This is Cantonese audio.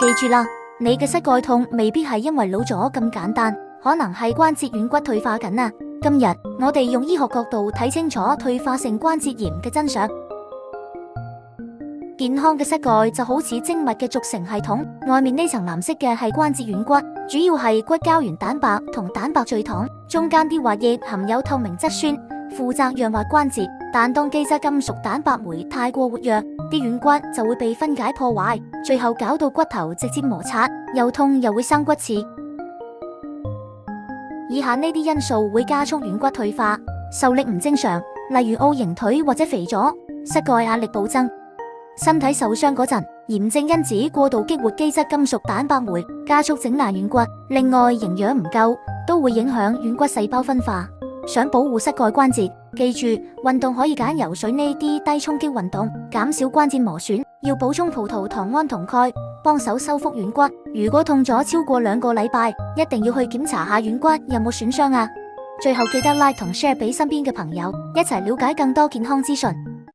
記住啦，你嘅膝蓋痛未必係因為老咗咁簡單，可能係關節軟骨退化緊啊！今日我哋用醫學角度睇清楚退化性關節炎嘅真相。健康嘅膝蓋就好似精密嘅軸承系統，外面呢層藍色嘅係關節軟骨，主要係骨膠原蛋白同蛋白聚糖，中間啲滑液含有透明質酸，負責潤滑關節。但當基質金屬蛋白酶太過活躍，啲軟骨就會被分解破壞，最後搞到骨頭直接摩擦，又痛又會生骨刺。以下呢啲因素會加速軟骨退化：受力唔正常，例如 O 型腿或者肥咗；膝蓋壓力暴增；身體受傷嗰陣，炎症因子過度激活基質金屬蛋白酶，加速整爛軟骨。另外，營養唔夠都會影響軟骨細胞分化。想保護膝蓋關節，記住運動可以揀游水呢啲低衝擊運動，減少關節磨損。要補充葡萄糖胺同鈣，幫手修復軟骨。如果痛咗超過2個禮拜，一定要去檢查下軟骨有冇損傷啊！最後記得 like 同 share 俾身邊嘅朋友，一齊了解更多健康資訊。